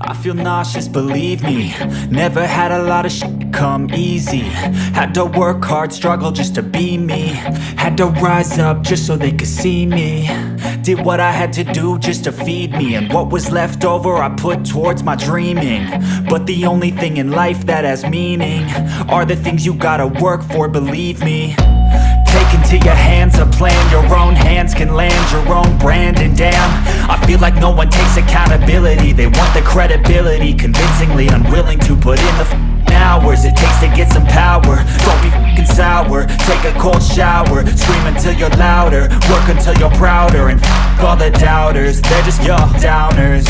I feel nauseous, believe me. Never had a lot of shit come easy. Had to work hard, struggle just to be me. Had to rise up just so they could see me. Did what I had to do just to feed me, and what was left over I put towards my dreaming. But the only thing in life that has meaning are the things you gotta work for, believe me. Take into your hands a plan, your own hands can land your own brand. And damn, I feel like no one takes accountability. They want the credibility, convincingly unwilling to put in the hours it takes to get some power. Don't be f***ing sour, take a cold shower. Scream until you're louder, work until you're prouder. And f*** all the doubters, they're just your downers.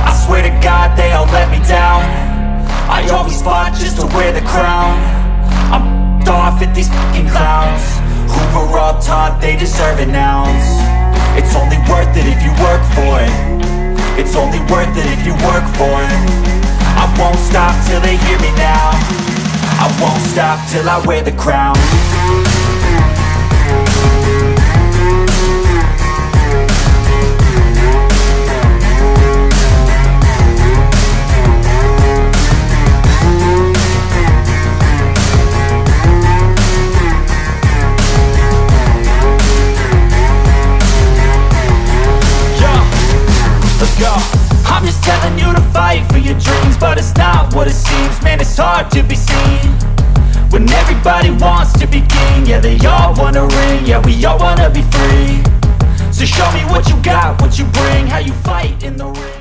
I swear to God they all let me down. I always fought just to wear the crown. I'm off at these fucking clowns who were all taught they deserve an ounce. It's only worth it if you work for it. It's only worth it if you work for it. I won't stop till they hear me now. I won't stop till I wear the crown. I'm just telling you to fight for your dreams, but it's not what it seems. Man, it's hard to be seen when everybody wants to be king. Yeah, they all wanna ring, yeah, we all wanna be free. So show me what you got, what you bring, how you fight in the ring.